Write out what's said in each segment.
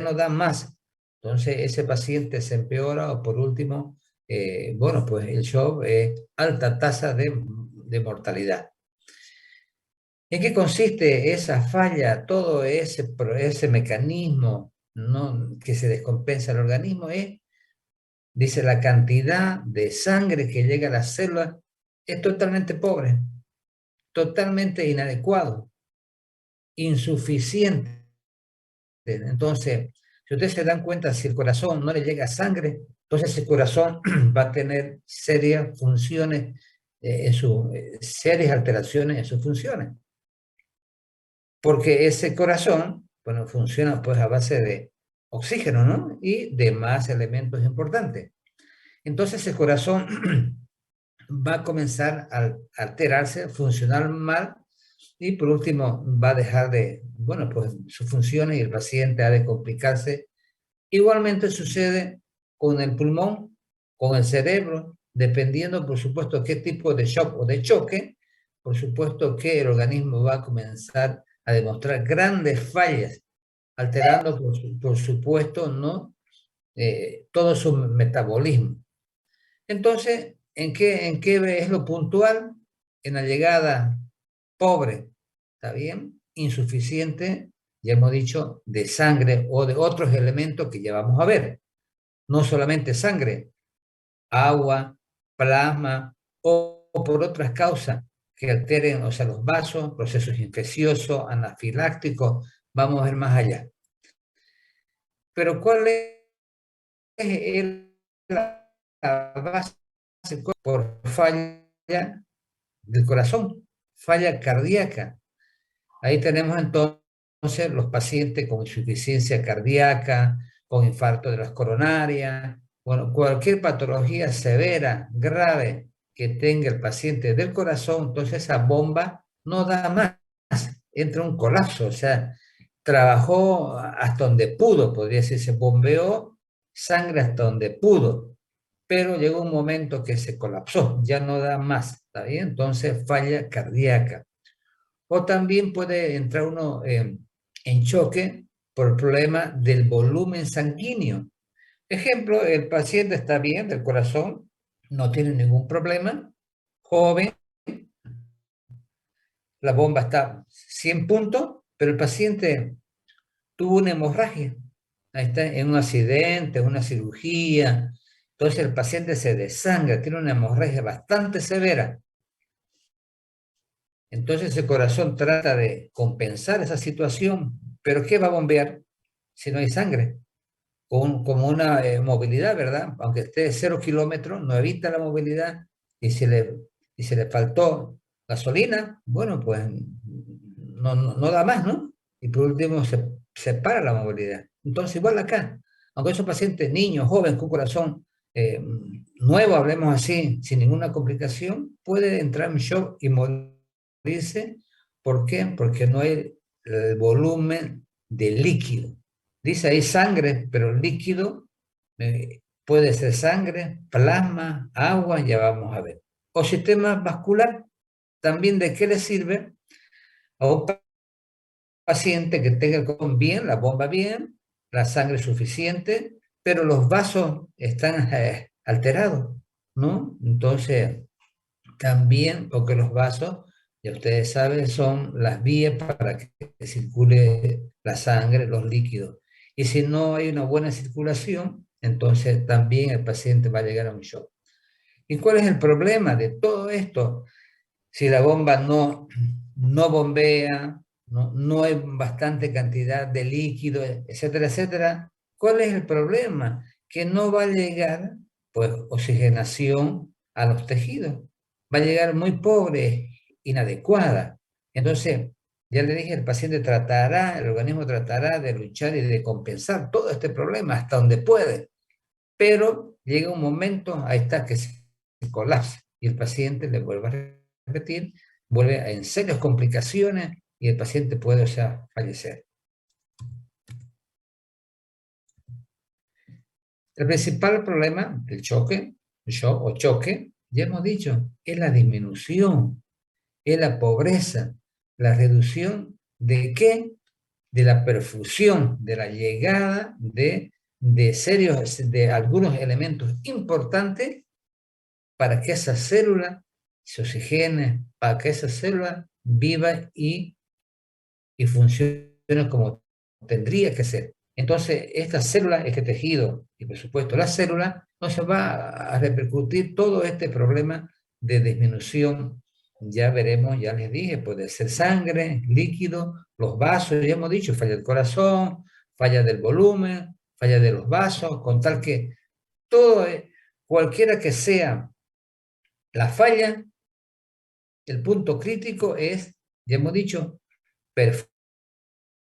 no da más. Entonces ese paciente se empeora o por último, bueno, pues el shock es alta tasa de mortalidad. ¿En qué consiste esa falla? Todo ese mecanismo, ¿no?, que se descompensa el organismo dice, la cantidad de sangre que llega a las células es totalmente pobre, totalmente inadecuado, insuficiente. Entonces, si ustedes se dan cuenta, si el corazón no le llega sangre, entonces el corazón va a tener serias funciones, serias alteraciones en sus funciones. Porque ese corazón, bueno, funciona pues a base de oxígeno, ¿no? Y demás elementos importantes. Entonces el corazón va a comenzar a alterarse, funcionar mal, y por último va a dejar de, bueno, pues sus funciones y el paciente ha de complicarse. Igualmente sucede con el pulmón, con el cerebro, dependiendo, por supuesto, qué tipo de shock o de choque, por supuesto que el organismo va a comenzar a demostrar grandes fallas, alterando, por supuesto, ¿no?, todo su metabolismo. Entonces, ¿en qué es lo puntual? En la llegada pobre, ¿está bien? Insuficiente, ya hemos dicho, de sangre o de otros elementos que ya vamos a ver. No solamente sangre, agua, plasma o por otras causas que alteren, o sea, los vasos, procesos infecciosos, anafilácticos, vamos a ver más allá. Pero ¿cuál es la base por falla del corazón, falla cardíaca? Ahí tenemos entonces los pacientes con insuficiencia cardíaca, con infarto de las coronarias, bueno, cualquier patología severa, grave que tenga el paciente del corazón, entonces esa bomba no da más, entra un colapso, o sea, trabajó hasta donde pudo, podría decirse, bombeó sangre hasta donde pudo, pero llegó un momento que se colapsó, ya no da más, ¿está bien? Entonces falla cardíaca. O también puede entrar uno en choque por el problema del volumen sanguíneo. Ejemplo, el paciente está bien del corazón, no tiene ningún problema, joven, la bomba está 100 puntos, pero el paciente tuvo una hemorragia. Ahí está, en un accidente, una cirugía. Entonces el paciente se desangra, tiene una hemorragia bastante severa. Entonces el corazón trata de compensar esa situación, pero ¿qué va a bombear si no hay sangre? Como una movilidad, ¿verdad? Aunque esté 0 kilómetros, no evita la movilidad, y se le faltó gasolina, bueno, pues no da más, ¿no? Y por último se para la movilidad. Entonces igual acá, aunque esos pacientes, niños, jóvenes con corazón nuevo, hablemos así, sin ninguna complicación, puede entrar en shock y morirse. ¿Por qué? Porque no hay el volumen de líquido. Dice ahí sangre, pero líquido puede ser sangre, plasma, agua, ya vamos a ver. O sistema vascular, también ¿de qué le sirve? A un paciente que tenga el corazón bien, la bomba bien, la sangre suficiente, pero los vasos están alterados, ¿no? Entonces, también, porque los vasos, ya ustedes saben, son las vías para que circule la sangre, los líquidos. Y si no hay una buena circulación, entonces también el paciente va a llegar a un shock. ¿Y cuál es el problema de todo esto? Si la bomba no bombea, no hay bastante cantidad de líquido, etcétera, etcétera, ¿cuál es el problema? Que no va a llegar, pues, oxigenación a los tejidos. Va a llegar muy pobre, inadecuada. Entonces, ya le dije, el paciente tratará, el organismo tratará de luchar y de compensar todo este problema hasta donde puede. Pero llega un momento, ahí está, que se colapsa y el paciente le vuelve a repetir, vuelve en serias complicaciones y el paciente puede, o sea, fallecer. El principal problema del choque, shock o choque, ya hemos dicho, es la disminución, es la pobreza, la reducción de qué? de la perfusión, de la llegada de algunos elementos importantes para que esa célula se oxigene, para que esa célula viva y funcione como tendría que ser. Entonces, esta célula, este tejido y por supuesto la célula, no se va a repercutir todo este problema de disminución. Ya veremos, ya les dije, puede ser sangre, líquido, los vasos, ya hemos dicho, falla del corazón, falla del volumen, falla de los vasos, con tal que todo, cualquiera que sea la falla, el punto crítico es, ya hemos dicho,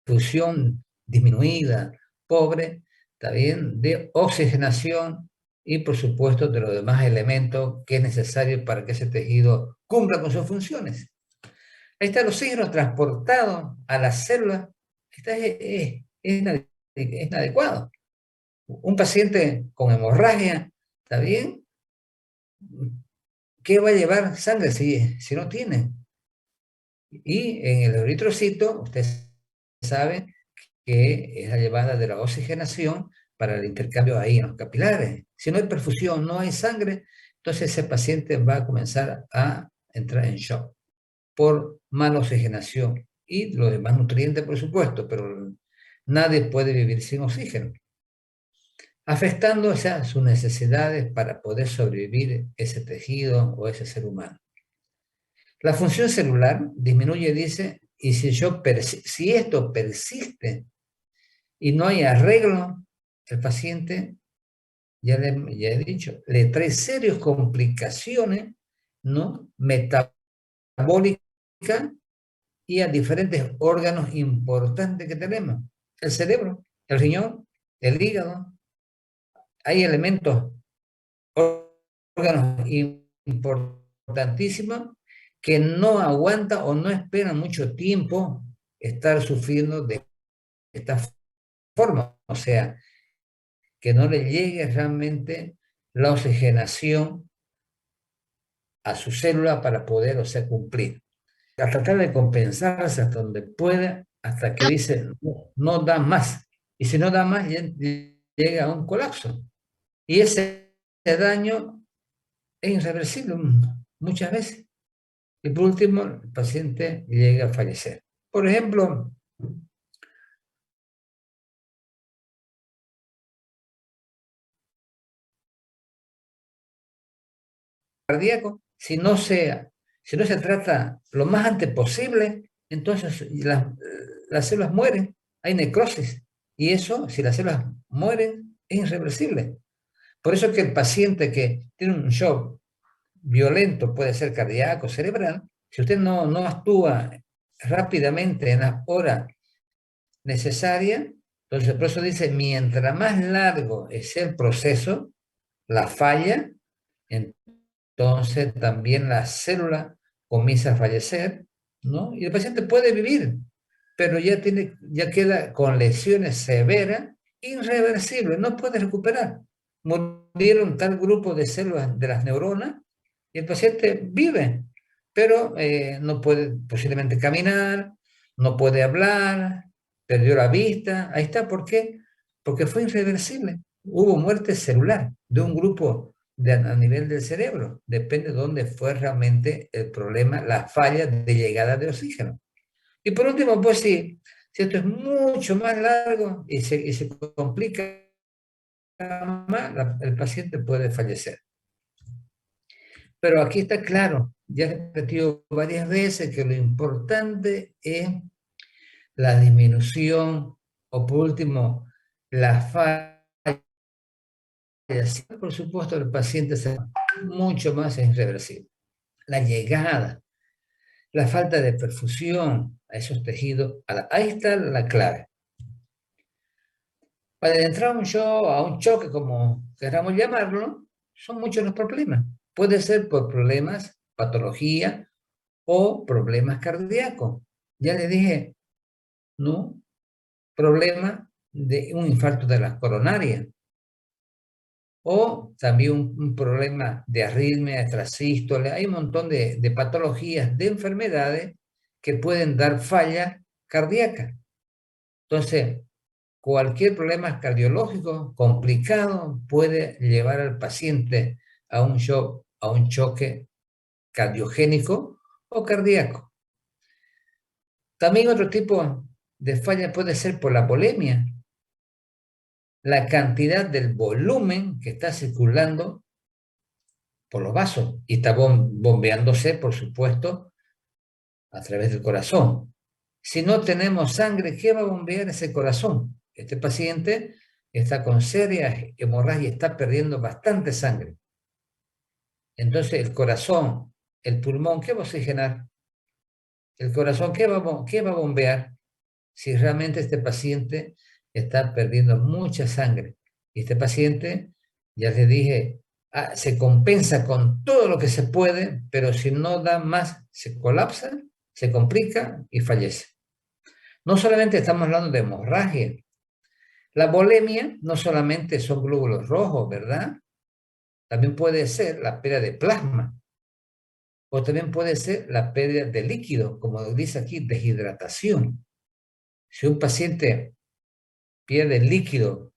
perfusión disminuida, pobre, también de oxigenación y por supuesto de los demás elementos que es necesario para que ese tejido cumpla con sus funciones. Ahí está el oxígeno transportado a las células, es inadecuado. Un paciente con hemorragia, ¿está bien? ¿Qué va a llevar sangre si no tiene? Y en el eritrocito, usted sabe que es la llevada de la oxigenación para el intercambio ahí en los capilares. Si no hay perfusión, no hay sangre, entonces ese paciente va a comenzar a entrar en shock por mala oxigenación y los demás nutrientes, por supuesto, pero nadie puede vivir sin oxígeno, afectando, o sea, sus necesidades para poder sobrevivir ese tejido o ese ser humano. La función celular disminuye, dice, y si esto persiste y no hay arreglo, el paciente, ya he dicho, le trae serias complicaciones, ¿no? Metabólicas y a diferentes órganos importantes que tenemos. El cerebro, el riñón, el hígado. Hay elementos, órganos importantísimos que no aguantan o no esperan mucho tiempo estar sufriendo de esta forma. O sea, que no le llegue realmente la oxigenación a su célula para poder, o sea, cumplir. A tratar de compensarse hasta donde pueda, hasta que dice, no, no da más. Y si no da más, llega a un colapso. Y ese daño es irreversible muchas veces. Y por último, el paciente llega a fallecer. Por ejemplo, cardíaco, si no se trata lo más antes posible, entonces las células mueren, hay necrosis. Y eso, si las células mueren, es irreversible. Por eso que el paciente que tiene un shock violento, puede ser cardíaco, cerebral, si usted no actúa rápidamente en las horas necesarias, entonces por eso dice, mientras más largo es el proceso, la falla, entonces también la célula comienza a fallecer, ¿no? Y el paciente puede vivir, pero ya queda con lesiones severas, irreversibles, no puede recuperar. Murieron tal grupo de células de las neuronas y el paciente vive, pero no puede posiblemente caminar, no puede hablar, perdió la vista. Ahí está, ¿por qué? Porque fue irreversible. Hubo muerte celular de un grupo a nivel del cerebro. Depende de dónde fue realmente el problema, la falla de llegada de oxígeno. Y por último, pues si esto es mucho más largo y se complica más, el paciente puede fallecer. Pero aquí está claro, ya he repetido varias veces que lo importante es la disminución o por último la falla. Por supuesto, el paciente se mucho más irreversible. La llegada, la falta de perfusión a esos tejidos, ahí está la clave. Para entrar a un choque, como queramos llamarlo, son muchos los problemas. Puede ser por problemas, patología o problemas cardíacos. Ya les dije, ¿no? Problema de un infarto de las coronarias o también un problema de arritmia, extrasístole. Hay un montón de patologías, de enfermedades que pueden dar falla cardíaca. Entonces, cualquier problema cardiológico complicado puede llevar al paciente a un shock, a un choque cardiogénico o cardíaco. También otro tipo de falla puede ser por la volemia, la cantidad del volumen que está circulando por los vasos y está bombeándose, por supuesto, a través del corazón. Si no tenemos sangre, ¿qué va a bombear ese corazón? Este paciente está con serias hemorragias, está perdiendo bastante sangre. Entonces el corazón, el pulmón, ¿qué va a oxigenar? El corazón, ¿qué va a bombear? Si realmente este paciente está perdiendo mucha sangre. Y este paciente, ya les dije, se compensa con todo lo que se puede, pero si no da más, se colapsa, se complica y fallece. No solamente estamos hablando de hemorragia. La volemia no solamente son glóbulos rojos, ¿verdad? También puede ser la pérdida de plasma. O también puede ser la pérdida de líquido, como dice aquí, deshidratación. Si un paciente pierde líquido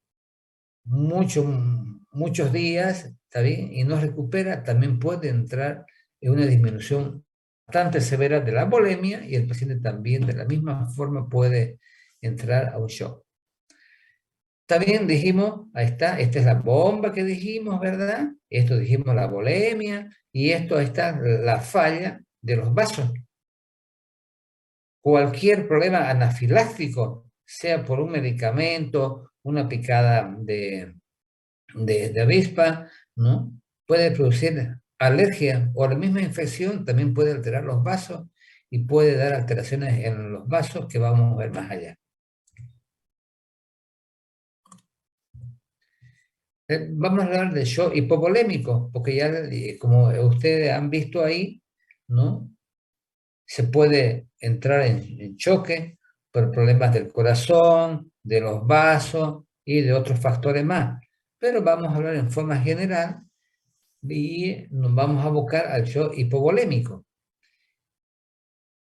muchos días, ¿está bien? Y no recupera, también puede entrar en una disminución bastante severa de la volemia y el paciente también de la misma forma puede entrar a un shock. También dijimos, ahí está, esta es la bomba que dijimos, ¿verdad? Esto dijimos la volemia y esto ahí está la falla de los vasos. Cualquier problema anafiláctico, sea por un medicamento, una picada de avispa, ¿no? Puede producir alergia o la misma infección también puede alterar los vasos y puede dar alteraciones en los vasos que vamos a ver más allá. Vamos a hablar de shock hipovolémico, porque ya como ustedes han visto ahí, ¿no? Se puede entrar en choque por problemas del corazón, de los vasos y de otros factores más. Pero vamos a hablar en forma general y nos vamos a abocar al shock hipovolémico.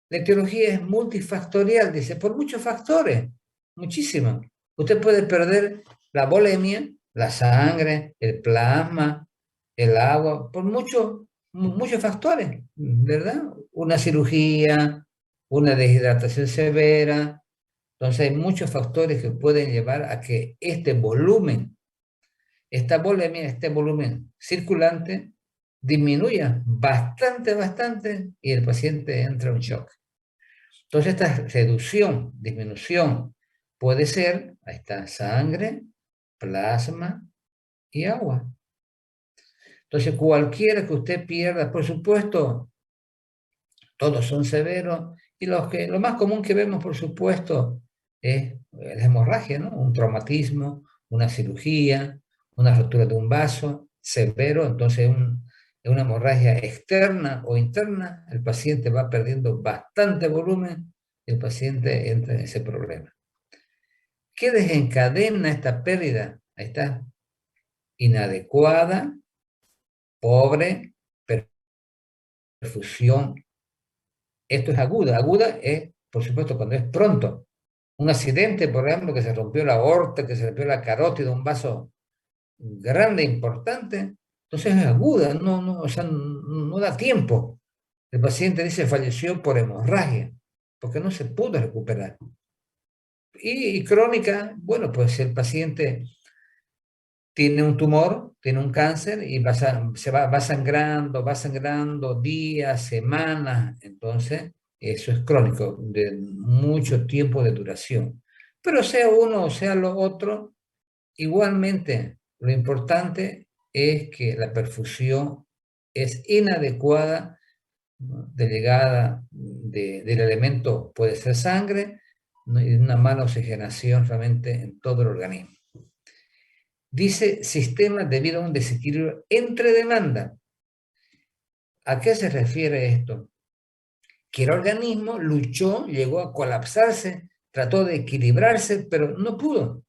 La etiología es multifactorial, dice, por muchos factores, muchísimos. Usted puede perder la volemia, la sangre, el plasma, el agua, por muchos factores, ¿verdad? Una cirugía, una deshidratación severa. Entonces hay muchos factores que pueden llevar a que este volumen, esta volemia, este volumen circulante, disminuya bastante y el paciente entra en shock. Entonces esta reducción, disminución, puede ser, ahí está, sangre, plasma y agua. Entonces cualquiera que usted pierda, por supuesto, todos son severos y lo más común que vemos, por supuesto, es la hemorragia, ¿no? Un traumatismo, una cirugía, una rotura de un vaso severo, entonces una hemorragia externa o interna, el paciente va perdiendo bastante volumen y el paciente entra en ese problema. ¿Qué desencadena esta pérdida? Ahí está, inadecuada, pobre, perfusión. Esto es aguda. Aguda es, por supuesto, cuando es pronto. Un accidente, por ejemplo, que se rompió la aorta, que se rompió la carótida, un vaso grande, importante, entonces es aguda, o sea, no da tiempo. El paciente dice falleció por hemorragia, porque no se pudo recuperar. Y crónica, bueno, pues si el paciente tiene un tumor, tiene un cáncer y va sangrando días, semanas, entonces eso es crónico, de mucho tiempo de duración. Pero sea uno o sea lo otro, igualmente lo importante es que la perfusión es inadecuada, ¿no? De llegada del elemento puede ser sangre, ¿no? Y una mala oxigenación realmente en todo el organismo. Dice sistema debido a un desequilibrio entre demanda. ¿A qué se refiere esto? Que el organismo luchó, llegó a colapsarse, trató de equilibrarse, pero no pudo.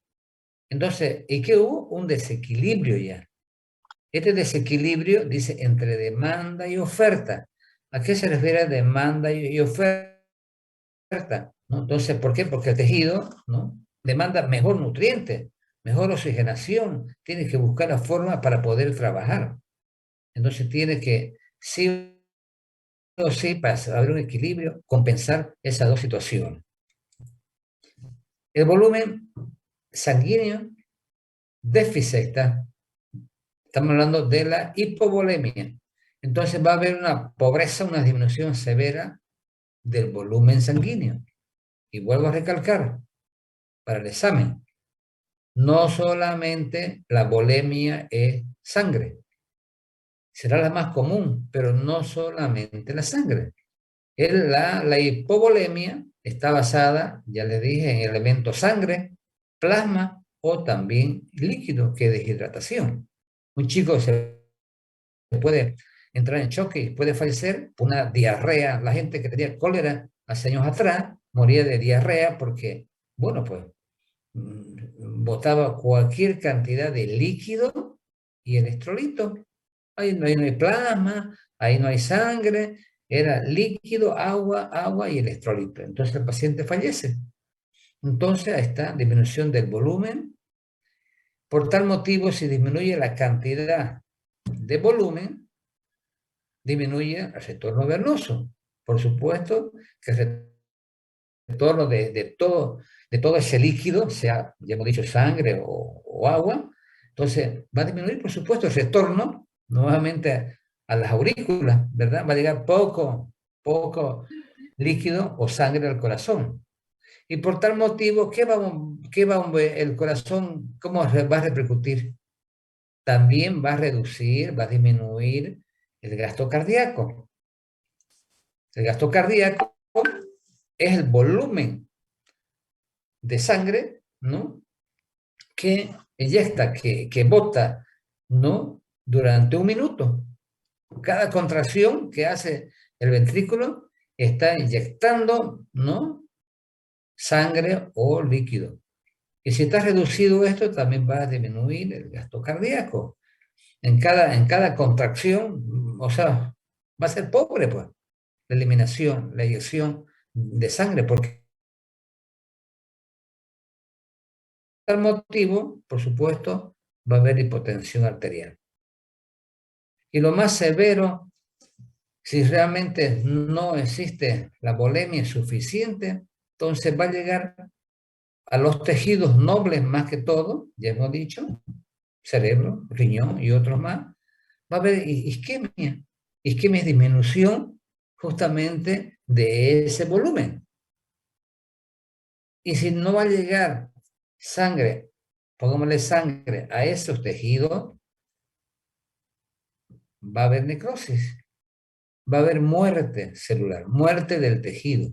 Entonces, ¿y qué hubo? Un desequilibrio ya. Este desequilibrio dice entre demanda y oferta. ¿A qué se refiere demanda y oferta? ¿No? Entonces, ¿por qué? Porque el tejido, ¿no? demanda mejor nutriente, mejor oxigenación, tiene que buscar la forma para poder trabajar. Entonces tiene que, sí o sí, para haber un equilibrio, compensar esas dos situaciones. El volumen sanguíneo déficit, estamos hablando de la hipovolemia. Entonces va a haber una pobreza, una disminución severa del volumen sanguíneo. Y vuelvo a recalcar, para el examen, no solamente la volemia es sangre, será la más común, pero no solamente la sangre. La hipovolemia está basada, ya le dije, en elementos sangre, plasma o también líquido, que es deshidratación. Un chico se puede entrar en choque y puede fallecer por una diarrea. La gente que tenía cólera hace años atrás moría de diarrea porque, bueno, pues botaba cualquier cantidad de líquido y electrolitos. Ahí no hay plasma, ahí no hay sangre, era líquido, agua y electrolito. Entonces el paciente fallece. Entonces ahí está disminución del volumen. Por tal motivo, si disminuye la cantidad de volumen, disminuye el retorno venoso. Por supuesto que el retorno de todo ese líquido, sea, ya hemos dicho, sangre o agua, entonces va a disminuir, por supuesto, el retorno nuevamente a las aurículas, ¿verdad? Va a llegar poco líquido o sangre al corazón. Y por tal motivo, el corazón, cómo va a repercutir? También va a reducir, va a disminuir el gasto cardíaco. El gasto cardíaco es el volumen de sangre, ¿no?, que inyecta, que bota, ¿no?, durante un minuto. Cada contracción que hace el ventrículo está inyectando, ¿no?, sangre o líquido. Y si está reducido esto, también va a disminuir el gasto cardíaco. En cada contracción, o sea, va a ser pobre, pues, la eliminación, la eyección de sangre, porque por tal motivo, por supuesto, va a haber hipotensión arterial. Y lo más severo, si realmente no existe la volemia suficiente, entonces va a llegar a los tejidos nobles más que todo, ya hemos dicho, cerebro, riñón y otros más, va a haber isquemia. Isquemia es disminución justamente de ese volumen. Y si no va a llegar sangre, pongámosle sangre a esos tejidos, va a haber necrosis, va a haber muerte celular, muerte del tejido.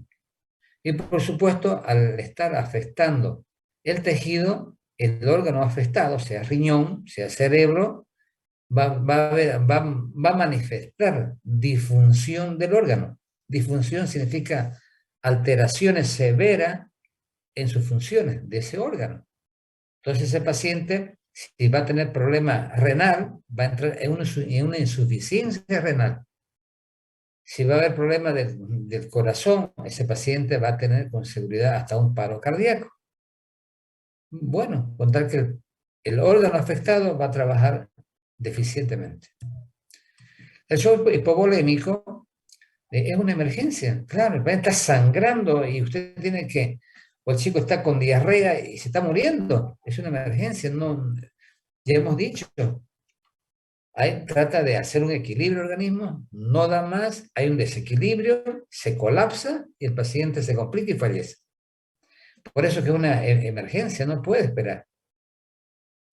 Y por supuesto, al estar afectando el tejido, el órgano afectado, sea riñón, sea cerebro, va a manifestar disfunción del órgano. Disfunción significa alteraciones severas en sus funciones de ese órgano. Entonces ese paciente, si va a tener problema renal, va a entrar en una insuficiencia renal. Si va a haber problema del corazón, ese paciente va a tener con seguridad hasta un paro cardíaco. Bueno, contar que el órgano afectado va a trabajar deficientemente. El shock hipovolémico es una emergencia, claro, está sangrando y usted tiene que, o el chico está con diarrea y se está muriendo, es una emergencia, no, ya hemos dicho, ahí trata de hacer un equilibrio del organismo, no da más, hay un desequilibrio, se colapsa y el paciente se complica y fallece. Por eso que es una emergencia, no puede esperar.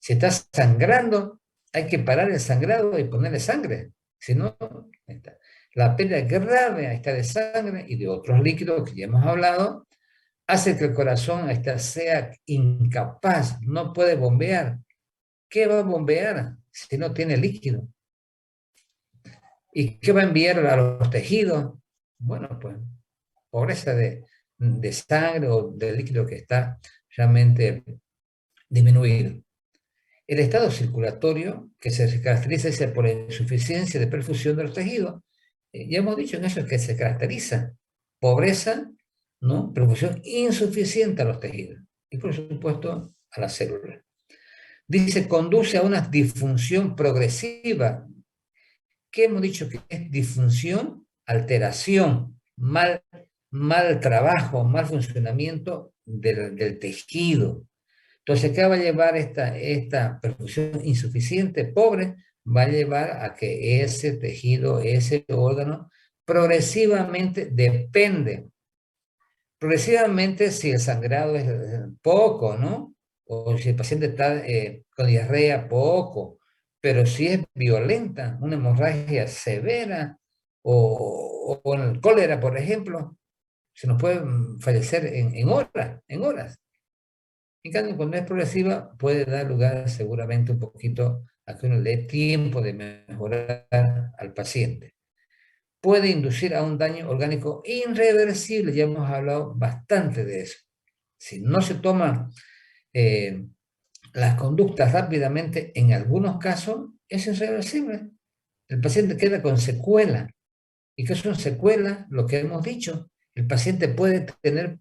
Si está sangrando, hay que parar el sangrado y ponerle sangre, si no, la pérdida grave de sangre y de otros líquidos que ya hemos hablado, hace que el corazón sea incapaz, no puede bombear. ¿Qué va a bombear si no tiene líquido? ¿Y qué va a enviar a los tejidos? Bueno, pues pobreza de sangre o de líquido que está realmente disminuido. El estado circulatorio, que se caracteriza por la insuficiencia de perfusión de los tejidos, ya hemos dicho en eso es que se caracteriza. Pobreza, ¿no?, perfusión insuficiente a los tejidos. y por supuesto a la célula. Dice, conduce a una disfunción progresiva. ¿Qué hemos dicho que es disfunción? Alteración, mal trabajo, mal funcionamiento del tejido. Entonces, ¿qué va a llevar esta perfusión insuficiente, pobre? Va a llevar a que ese tejido, ese órgano, progresivamente depende. Progresivamente, si el sangrado es poco, ¿no? O si el paciente está con diarrea, poco. Pero si es violenta, una hemorragia severa o el cólera, por ejemplo, se nos puede fallecer en horas, en horas. En cambio, cuando es progresiva, puede dar lugar seguramente un poquito a que uno le dé tiempo de mejorar al paciente. Puede inducir a un daño orgánico irreversible, ya hemos hablado bastante de eso. Si no se toman las conductas rápidamente, en algunos casos es irreversible. El paciente queda con secuela. ¿Y qué son secuelas? Lo que hemos dicho. El paciente puede tener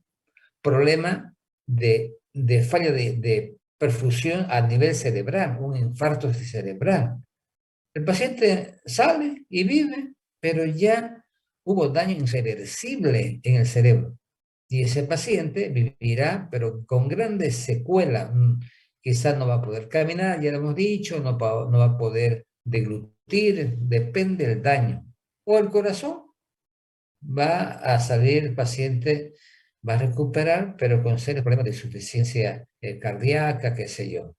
problema de falla de perfusión a nivel cerebral, un infarto cerebral. El paciente sale y vive, pero ya hubo daño irreversible en el cerebro. Y ese paciente vivirá, pero con grandes secuelas. Quizás no va a poder caminar, ya lo hemos dicho, no va a poder deglutir, depende del daño. O el corazón, va a salir el paciente, va a recuperar, pero con serios problemas de insuficiencia cardíaca, qué sé yo.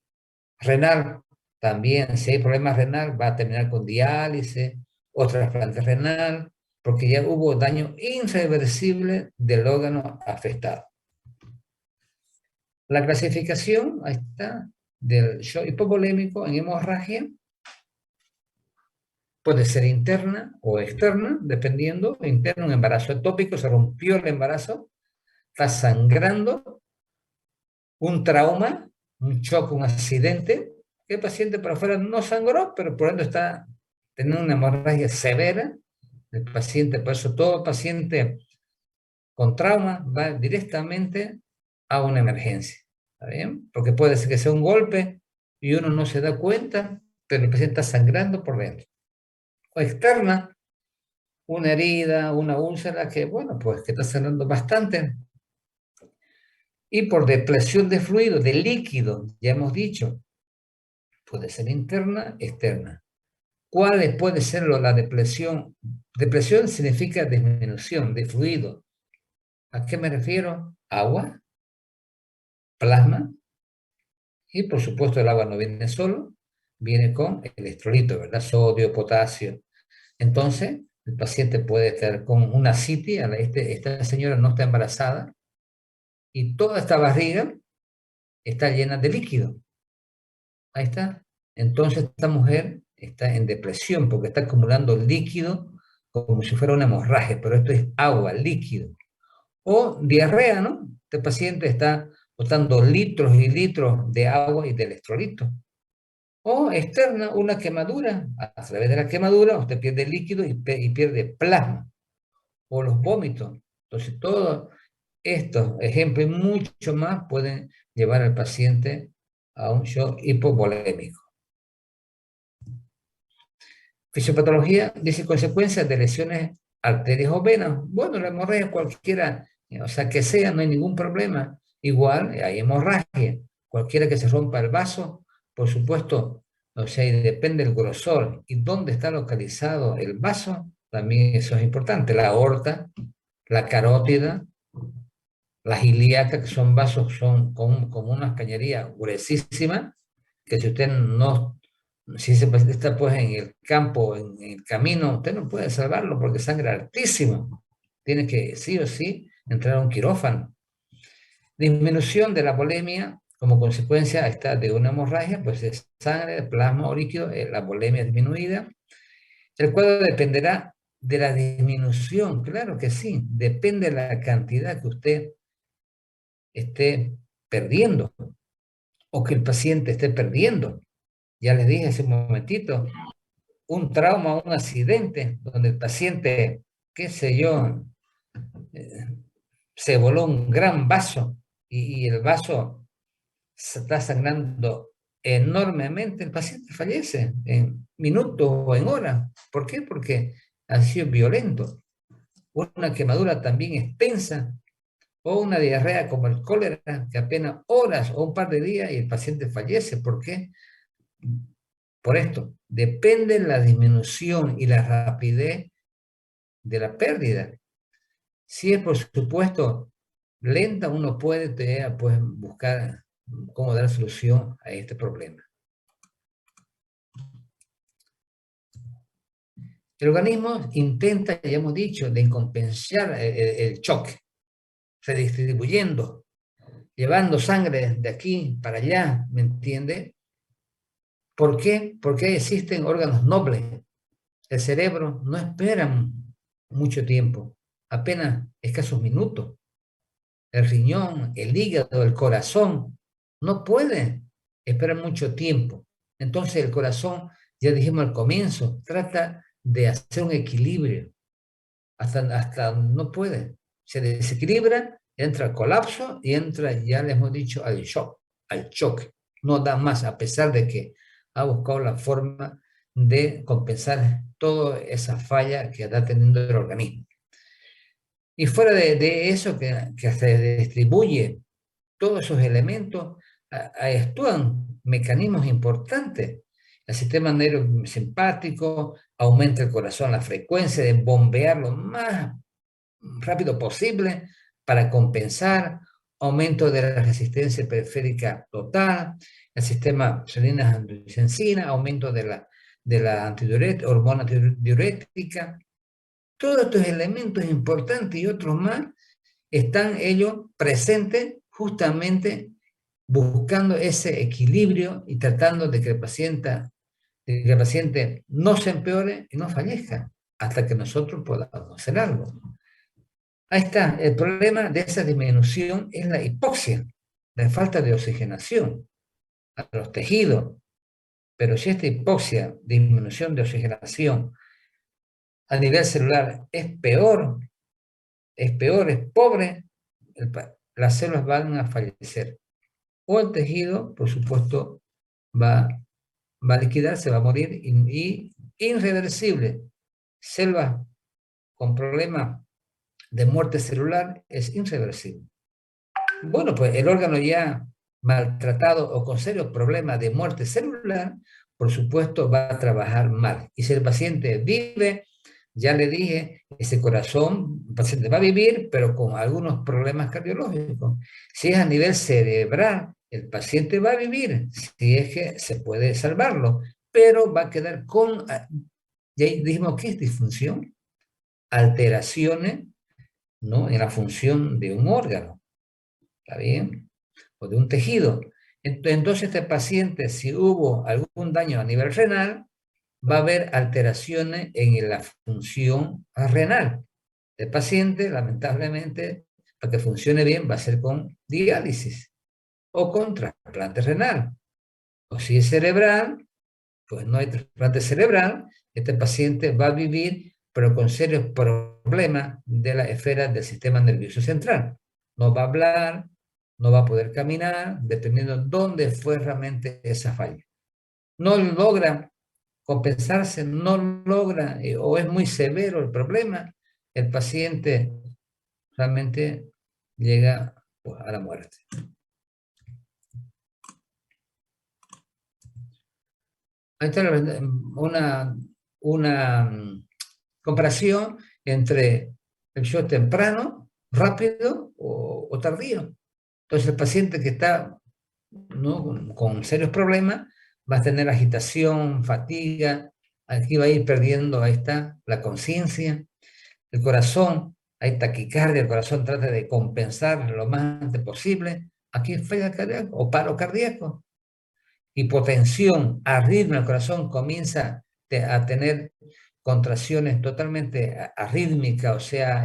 Renal, también, si hay problemas renal, va a terminar con diálisis o trasplante renal, porque ya hubo daño irreversible del órgano afectado. La clasificación, ahí está, del shock hipovolémico en hemorragia, puede ser interna o externa, dependiendo. Interno, un embarazo ectópico, se rompió el embarazo, está sangrando, un trauma, un shock, un accidente, el paciente por afuera no sangró, pero por dentro está teniendo una hemorragia severa. El paciente, por eso todo paciente con trauma va directamente a una emergencia. ¿Está bien? Porque puede ser que sea un golpe y uno no se da cuenta, pero el paciente está sangrando por dentro. O externa, una herida, una úlcera que, bueno, pues que está sangrando bastante. Y por depresión de fluido, de líquido, ya hemos dicho, puede ser interna, externa. ¿Cuál puede ser la depresión? Depresión significa disminución de fluido. ¿A qué me refiero? Agua, plasma, y por supuesto el agua no viene solo, viene con electrolitos, ¿verdad? Sodio, potasio. Entonces, el paciente puede estar con una citis, esta señora no está embarazada, y toda esta barriga está llena de líquido. Ahí está. Entonces, esta mujer está en depresión porque está acumulando líquido como si fuera una hemorragia, pero esto es agua, líquido. O diarrea, ¿no? Este paciente está botando litros y litros de agua y de electrolitos. O externa, una quemadura. A través de la quemadura usted pierde líquido y pierde plasma. O los vómitos. Entonces, todos estos ejemplos y mucho más pueden llevar al paciente a un shock hipovolémico. Fisiopatología dice consecuencias de lesiones arterias o venas. Bueno, la hemorragia cualquiera, o sea, que sea, no hay ningún problema. Igual hay hemorragia. Cualquiera que se rompa el vaso, por supuesto, o sea, y depende del grosor y dónde está localizado el vaso, también eso es importante. La aorta, la carótida, las ilíacas, que son vasos, son como unas cañerías gruesísimas, que si usted no, si se está pues en el campo, en el camino, usted no puede salvarlo porque sangra altísimo. Tiene que sí o sí entrar a un quirófano. Disminución de la volemia como consecuencia está de una hemorragia, pues es sangre, plasma o líquido, la volemia disminuida. El cuadro dependerá de la disminución, claro que sí, depende de la cantidad que usted esté perdiendo o que el paciente esté perdiendo. Ya les dije hace un momentito, un trauma, un accidente donde el paciente, qué sé yo, se voló un gran vaso y el vaso se está sangrando enormemente, el paciente fallece en minutos o en horas. ¿Por qué? Porque ha sido violento. Una quemadura también extensa o una diarrea como el cólera, que apenas horas o un par de días y el paciente fallece. ¿Por qué? Por esto, depende la disminución y la rapidez de la pérdida. Si es, por supuesto, lenta, uno puede pues, buscar cómo dar solución a este problema. El organismo intenta, ya hemos dicho, de compensar el choque, redistribuyendo, llevando sangre de aquí para allá, ¿me entiende? ¿Por qué? Porque existen órganos nobles. El cerebro no espera mucho tiempo, apenas escasos minutos. El riñón, el hígado, el corazón, no pueden esperar mucho tiempo. Entonces el corazón, ya dijimos al comienzo, trata de hacer un equilibrio. Hasta no puede. Se desequilibra, entra al colapso y entra, ya les hemos dicho, al shock, al choque. No da más, a pesar de que ha buscado la forma de compensar toda esa falla que está teniendo el organismo. Y fuera de eso, que se distribuye todos esos elementos, actúan mecanismos importantes. El sistema neurosimpático aumenta el corazón, la frecuencia de bombear lo más rápido posible para compensar, aumento de la resistencia periférica total, el sistema renina-angiotensina, aumento de la hormona antidiurética. Todos estos elementos importantes y otros más están ellos presentes justamente buscando ese equilibrio y tratando de que el paciente no se empeore y no fallezca hasta que nosotros podamos hacer algo. Ahí está, el problema de esa disminución es la hipoxia, la falta de oxigenación a los tejidos. Pero si esta hipoxia, disminución de oxigenación a nivel celular es peor, es pobre, las células van a fallecer. O el tejido, por supuesto, va a liquidarse, va a morir y irreversible. Células con problemas de muerte celular es irreversible. Bueno, pues el órgano ya maltratado o con serios problemas de muerte celular, por supuesto, va a trabajar mal. Y si el paciente vive, ya le dije, ese corazón, el paciente va a vivir, pero con algunos problemas cardiológicos. Si es a nivel cerebral, el paciente va a vivir, si es que se puede salvarlo, pero va a quedar con, ya dijimos que es disfunción, alteraciones, ¿no?, en la función de un órgano. ¿Está bien? O de un tejido. Entonces, este paciente, si hubo algún daño a nivel renal, va a haber alteraciones en la función renal. El paciente, lamentablemente, para que funcione bien, va a ser con diálisis o con trasplante renal. O si es cerebral, pues no hay trasplante cerebral, este paciente va a vivir, pero con serios problemas de la esfera del sistema nervioso central. No va a hablar, no va a poder caminar, dependiendo de dónde fue realmente esa falla. No logra compensarse, no logra, o es muy severo el problema, el paciente realmente llega, pues, a la muerte. Ahí está una comparación entre el shock temprano, rápido o tardío. Entonces el paciente que está, ¿no?, con serios problemas va a tener agitación, fatiga, aquí va a ir perdiendo, ahí está, la conciencia, el corazón, hay taquicardia, el corazón trata de compensar lo más antes posible, aquí falla cardíaco o paro cardíaco, hipotensión, arritmia, el corazón comienza a tener contracciones totalmente arrítmicas, o sea,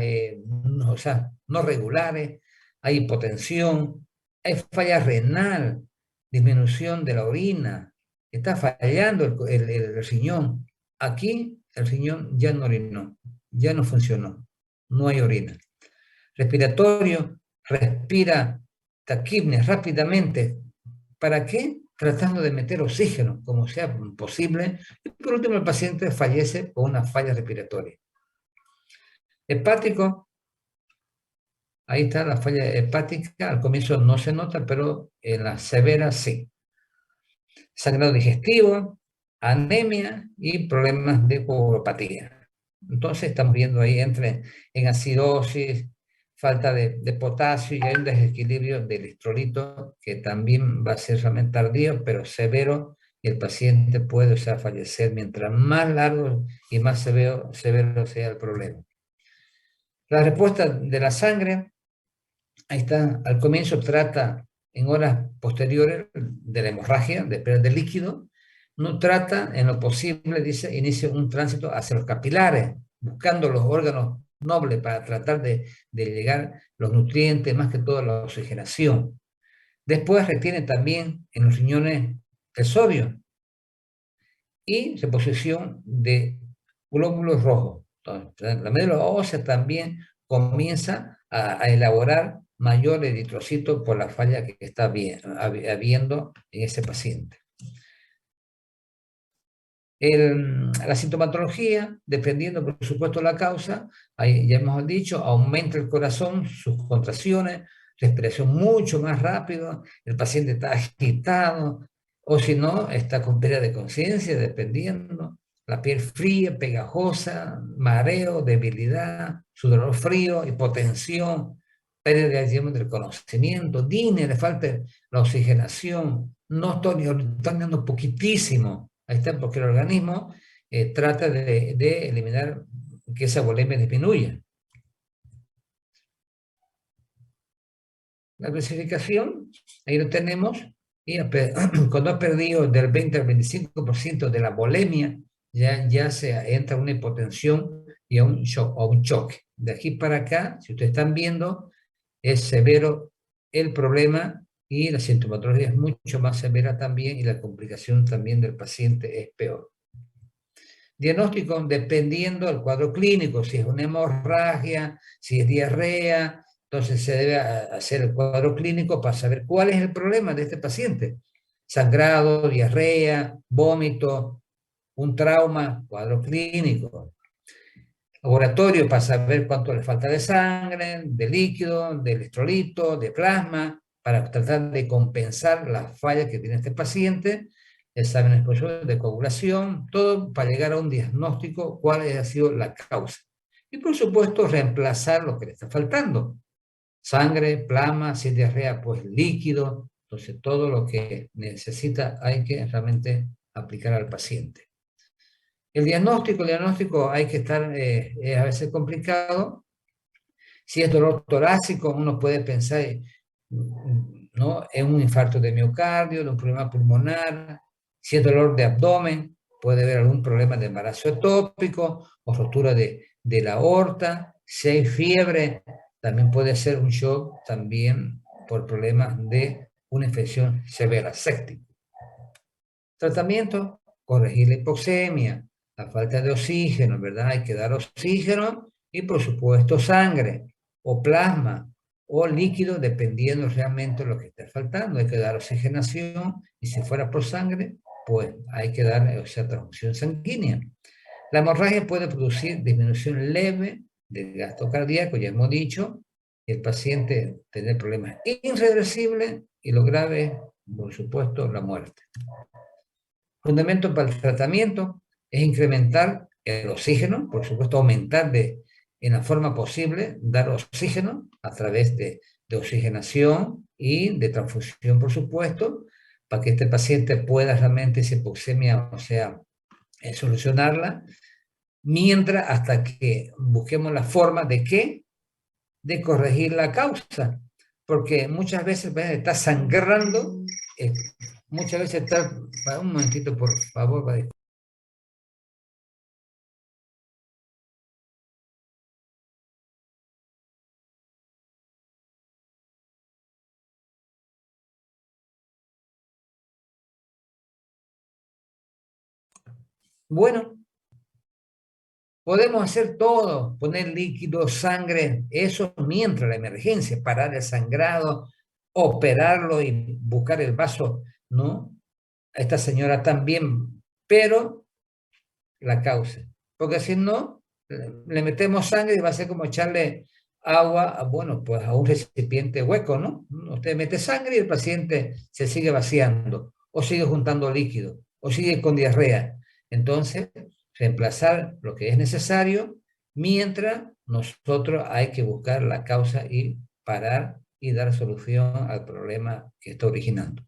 no regulares, hay hipotensión, hay falla renal, disminución de la orina, está fallando el riñón. Aquí el riñón ya no orinó, ya no funcionó, no hay orina. Respiratorio, respira taquipnea rápidamente, ¿Para qué? Tratando de meter oxígeno, como sea posible. Y por último, el paciente fallece por una falla respiratoria. Hepático, ahí está la falla hepática. Al comienzo no se nota, pero en la severa sí. Sangrado digestivo, anemia y problemas de coagulopatía. Entonces estamos viendo ahí en acidosis, falta de potasio y hay un desequilibrio del electrolito que también va a ser realmente tardío, pero severo, y el paciente puede, o sea, fallecer mientras más largo y más severo sea el problema. La respuesta de la sangre, ahí está, al comienzo trata en horas posteriores de la hemorragia, de pérdida de líquido, no trata en lo posible, dice, inicia un tránsito hacia los capilares, buscando los órganos nobles para tratar de llegar los nutrientes, más que todo la oxigenación. Después retiene también en los riñones el sodio y reposición de glóbulos rojos. Entonces, la médula ósea también comienza a elaborar mayor eritrocitos por la falla que está habiendo en ese paciente. La sintomatología, dependiendo por supuesto la causa, ahí ya hemos dicho, aumenta el corazón, sus contracciones, respiración mucho más rápido, el paciente está agitado, o si no, está con pérdida de conciencia, dependiendo, la piel fría, pegajosa, mareo, debilidad, sudor frío, hipotensión, pérdida digamos, del conocimiento, DINE, le falta la oxigenación, no estoy dando poquitísimo. Ahí está, porque el organismo trata de eliminar que esa volemia disminuya. La clasificación, ahí lo tenemos, y cuando ha perdido del 20 al 25% de la volemia, ya se entra una hipotensión y a un choque. De aquí para acá, si ustedes están viendo, es severo el problema y la sintomatología es mucho más severa también y la complicación también del paciente es peor. Diagnóstico dependiendo del cuadro clínico, si es una hemorragia, si es diarrea, entonces se debe hacer el cuadro clínico para saber cuál es el problema de este paciente. Sangrado, diarrea, vómito, un trauma, cuadro clínico. Laboratorio para saber cuánto le falta de sangre, de líquido, de electrolito, de plasma, para tratar de compensar las fallas que tiene este paciente, exámenes de coagulación, todo para llegar a un diagnóstico cuál ha sido la causa. Y por supuesto reemplazar lo que le está faltando. Sangre, plasma, si es diarrea, pues líquido, entonces todo lo que necesita hay que realmente aplicar al paciente. El diagnóstico hay que estar, es a veces complicado. Si es dolor torácico, uno puede pensar, ¿no?, en un infarto de miocardio, de un problema pulmonar. Si es dolor de abdomen, puede haber algún problema de embarazo ectópico o rotura de la aorta. Si hay fiebre, también puede ser un shock también por problemas de una infección severa, séptica. Tratamiento, corregir la hipoxemia, la falta de oxígeno, ¿verdad? Hay que dar oxígeno y por supuesto sangre o plasma o líquido, dependiendo realmente de lo que esté faltando. Hay que dar oxigenación y si fuera por sangre, pues hay que dar, o sea, transfusión sanguínea. La hemorragia puede producir disminución leve del gasto cardíaco, ya hemos dicho, el paciente tener problemas irreversibles y lo grave, por supuesto, la muerte. Fundamento para el tratamiento es incrementar el oxígeno, por supuesto aumentar en la forma posible, dar oxígeno a través de oxigenación y de transfusión, por supuesto, para que este paciente pueda realmente esa hipoxemia, o sea, solucionarla, mientras hasta que busquemos la forma de qué, de corregir la causa, porque muchas veces está sangrando, muchas veces está, un momentito por favor, bueno, podemos hacer todo, poner líquido, sangre, eso mientras la emergencia, parar el sangrado, operarlo y buscar el vaso ¿no? A esta señora también, pero la causa. Porque si no, le metemos sangre y va a ser como echarle agua, bueno, pues a un recipiente hueco, ¿no? Usted mete sangre y el paciente se sigue vaciando, o sigue juntando líquido, o sigue con diarrea. Entonces, reemplazar lo que es necesario, mientras nosotros hay que buscar la causa y parar y dar solución al problema que está originando.